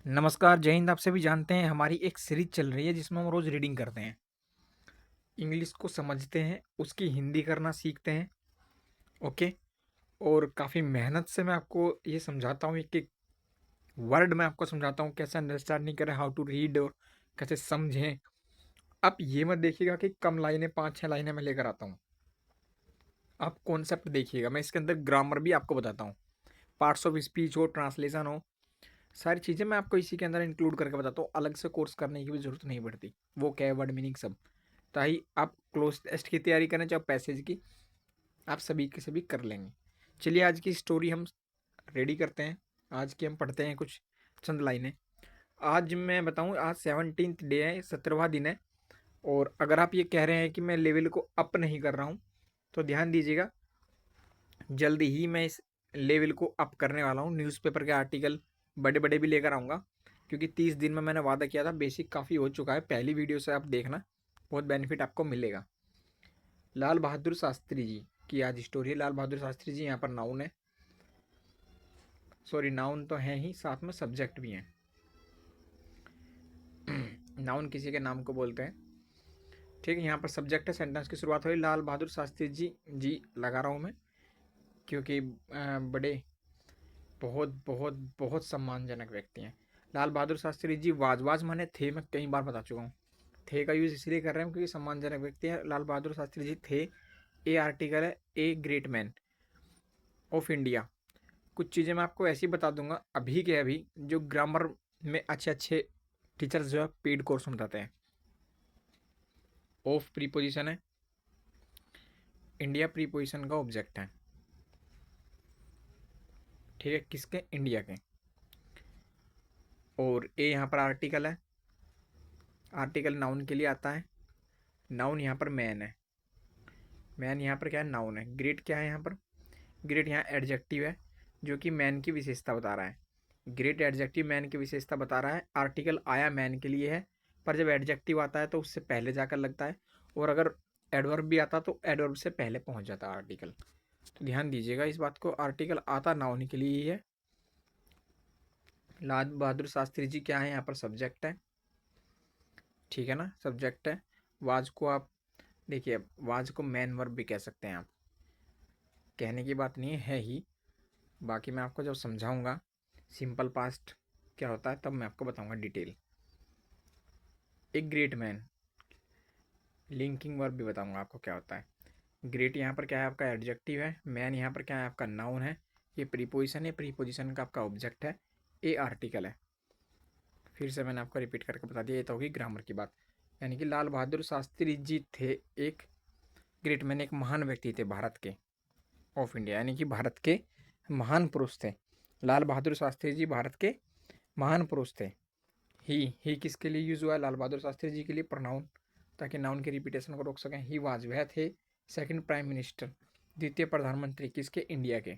नमस्कार, जय हिंद। आप सभी जानते हैं हमारी एक सीरीज चल रही है जिसमें हम रोज़ रीडिंग करते हैं, इंग्लिश को समझते हैं, उसकी हिंदी करना सीखते हैं। ओके। और काफ़ी मेहनत से मैं आपको ये समझाता हूँ, एक एक वर्ड मैं आपको समझाता हूँ कैसे अंडरस्टैंडिंग करें, हाउ टू रीड और कैसे समझें। आप ये मत देखिएगा कि कम लाइनें 5-6 लाइनें मैं लेकर आता हूँ। आप कॉन्सेप्ट देखिएगा, मैं इसके अंदर ग्रामर भी आपको बताता हूँ, पार्ट्स ऑफ स्पीच हो, ट्रांसलेशन हो, सारी चीज़ें मैं आपको इसी के अंदर इंक्लूड करके बताता हूँ। अलग से कोर्स करने की भी ज़रूरत नहीं पड़ती। वो क्या है, वर्ड मीनिंग सब, ताकि आप क्लोज टेस्ट की तैयारी करें चाहे पैसेज की, आप सभी के सभी कर लेंगे। चलिए आज की स्टोरी हम रेडी करते हैं। आज की हम पढ़ते हैं कुछ चंद लाइनें। आज मैं बताऊं, आज 17th डे है, 17वां दिन है। और अगर आप ये कह रहे हैं कि मैं लेवल को अप नहीं कर रहा हूं, तो ध्यान दीजिएगा, जल्दी ही मैं इस लेवल को अप करने वाला हूँ। न्यूज़पेपर के आर्टिकल बड़े बड़े भी लेकर आऊँगा, क्योंकि 30 दिन में मैंने वादा किया था। बेसिक काफ़ी हो चुका है, पहली वीडियो से आप देखना, बहुत बेनिफिट आपको मिलेगा। लाल बहादुर शास्त्री जी की आज स्टोरी है। लाल बहादुर शास्त्री जी यहाँ पर नाउन है, सॉरी नाउन तो है ही, साथ में सब्जेक्ट भी हैं। नाउन किसी के नाम को बोलते हैं, ठीक है। यहाँ पर सब्जेक्ट है। सेंटेंस की शुरुआत हुई, लाल बहादुर शास्त्री जी जी लगा रहा हूँ मैं, क्योंकि बड़े बहुत बहुत बहुत सम्मानजनक व्यक्ति हैं लाल बहादुर शास्त्री जी। वाज माने थे, मैं कई बार बता चुका हूँ। थे का यूज़ इसलिए कर रहे हैं क्योंकि सम्मानजनक व्यक्ति हैं। लाल बहादुर शास्त्री जी थे, ए आर्टिकल है, a great man of India. कुछ चीज़ें मैं आपको ऐसी बता दूंगा अभी के अभी, जो ग्रामर में अच्छे अच्छे टीचर्स जो है पेड कोर्स में बताते हैं। ऑफ प्रीपोजिशन है, इंडिया प्रीपोजिशन का ऑब्जेक्ट है, ठीक है, किसके, इंडिया के। और ए यहाँ पर आर्टिकल है, आर्टिकल नाउन के लिए आता है। नाउन यहाँ पर मैन है, मैन यहाँ पर क्या है, नाउन है। ग्रेट क्या है यहाँ पर, ग्रेट यहाँ एडजेक्टिव है, जो कि मैन की विशेषता बता रहा है। ग्रेट एडजेक्टिव मैन की विशेषता बता रहा है। आर्टिकल आया मैन के लिए है, पर जब एडजेक्टिव आता है तो उससे पहले जाकर लगता है, और अगर एडवर्ब भी आता तो एडवर्ब से पहले पहुंच जाता है आर्टिकल। तो ध्यान दीजिएगा इस बात को, आर्टिकल आता नाउन के लिए ही है। लाल बहादुर शास्त्री जी क्या है, यहाँ पर सब्जेक्ट है, ठीक है ना, सब्जेक्ट है। वाज को आप देखिए, वाज को मैन वर्ब भी कह सकते हैं आप, कहने की बात नहीं है ही। बाकी मैं आपको जब समझाऊंगा सिंपल पास्ट क्या होता है, तब मैं आपको बताऊंगा डिटेल। एक ग्रेट मैन, लिंकिंग वर्ब भी बताऊंगा आपको क्या होता है। ग्रेट यहाँ पर क्या है, आपका एडजेक्टिव है। मैन यहाँ पर क्या है, आपका नाउन है। ये प्रीपोजिशन है, प्रीपोजिशन का आपका ऑब्जेक्ट है। ए आर्टिकल है। फिर से मैंने आपको रिपीट करके बता दिया, ये तो होगी ग्रामर की बात। यानी कि लाल बहादुर शास्त्री जी थे एक ग्रेट मैन, एक महान व्यक्ति थे भारत के, ऑफ इंडिया, यानी कि भारत के महान पुरुष थे। लाल बहादुर शास्त्री जी भारत के महान पुरुष थे। ही किसके लिए यूज़ हुआ है, लाल बहादुर शास्त्री जी के लिए, प्रोनाउन, ताकि नाउन के रिपीटेशन को रोक सकें। ही वाज, वह थे सेकंड प्राइम मिनिस्टर, द्वितीय प्रधानमंत्री किसके, इंडिया के।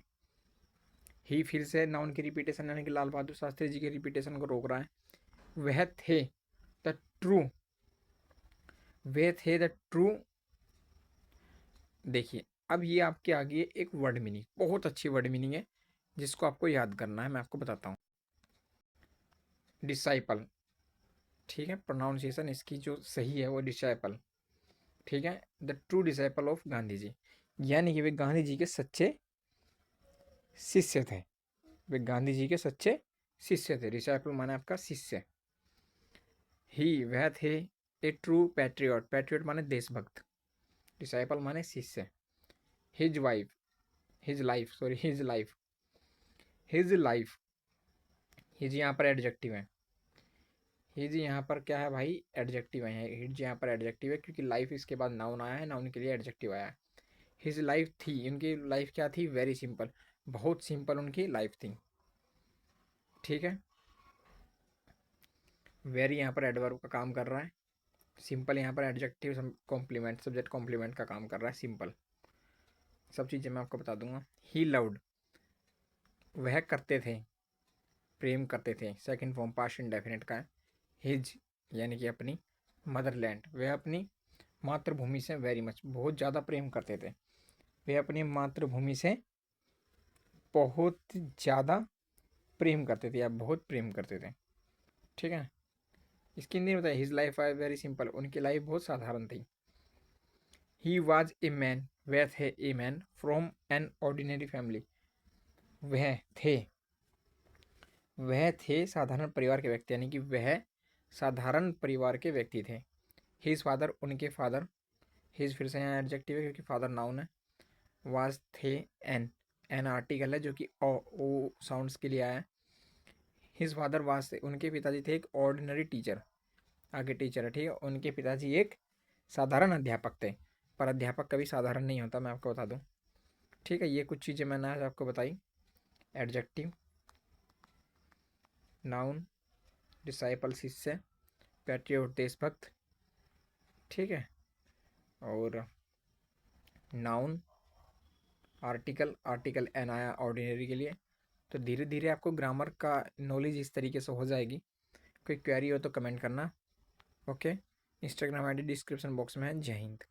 ही फिर से नाउन की रिपीटेशन, यानी कि लाल बहादुर शास्त्री जी के रिपीटेशन को रोक रहा है। वह थे द ट्रू, वे थे द ट्रू। देखिए अब ये आपके आगे एक वर्ड मीनिंग, बहुत अच्छी वर्ड मीनिंग है, जिसको आपको याद करना है। मैं आपको बताता हूँ, डिसाइपल, ठीक है, प्रोनाउंसिएशन इसकी जो सही है वो डिसाइपल, ठीक है। The true disciple of Gandhi ji, यानी कि वे गांधी जी के सच्चे शिष्य थे। वे गांधी जी के सच्चे शिष्य थे। डिसाइपल माने आपका शिष्य। ही, वह थे ए ट्रू पैट्रियट, पैट्रियट माने देशभक्त, डिसाइपल माने शिष्य। His wife, his life, sorry his life, his life, his यहाँ पर एडजेक्टिव है। हिज यहाँ पर क्या है भाई, एडजेक्टिव है। हिज यहाँ पर एडजेक्टिव है, क्योंकि लाइफ इसके बाद नाउन आया है, नाउन के लिए एडजेक्टिव आया है। हिज लाइफ थी, उनकी लाइफ क्या थी, वेरी सिंपल, बहुत सिंपल उनकी लाइफ थी, ठीक है। वेरी यहाँ पर एडवर्ब का काम कर रहा है। सिंपल यहाँ पर एडजेक्टिव कॉम्प्लीमेंट, सब्जेक्ट कॉम्प्लीमेंट का काम कर रहा है, सिंपल। सब चीज़ें मैं आपको बता दूंगा। ही लव्ड, वह करते थे, प्रेम करते थे, सेकंड फॉर्म पास्ट इंडेफिनिट का है। हिज यानी कि अपनी मदरलैंड, वह अपनी मातृभूमि से वेरी मच, बहुत ज़्यादा प्रेम करते थे। वे अपनी मातृभूमि से बहुत ज़्यादा प्रेम करते थे, या बहुत प्रेम करते थे। ठीक है। इसकी हिंदी में बताइए, his life are very simple, उनकी लाइफ बहुत साधारण थी। ही वॉज ए मैन, वह थे a man from an ordinary family, वह थे वह थे साधारण परिवार के व्यक्ति, यानी कि वह साधारण परिवार के व्यक्ति थे। हिज फादर, उनके फादर, हिज फिर से यहाँ एडजेक्टिव है क्योंकि फादर नाउन है। वाज थे, एन आर्टिकल है जो कि ओ साउंड्स के लिए आया है। हिज फादर वाज थे, उनके पिताजी थे एक ऑर्डिनरी टीचर, आगे टीचर है, ठीक है। उनके पिताजी एक साधारण अध्यापक थे, पर अध्यापक कभी साधारण नहीं होता, मैं आपको बता दूं, ठीक है। ये कुछ चीज़ें मैंने आज आपको बताई। एडजेक्टिव, नाउन, डिसाइपल शिष्य, पैट्रियोट देशभक्त, ठीक है, और नाउन, आर्टिकल एन आया ऑर्डिनरी के लिए। तो धीरे धीरे आपको ग्रामर का नॉलेज इस तरीके से हो जाएगी। कोई क्वेरी हो तो कमेंट करना। Okay, Instagram ID description box में है। जय हिंद।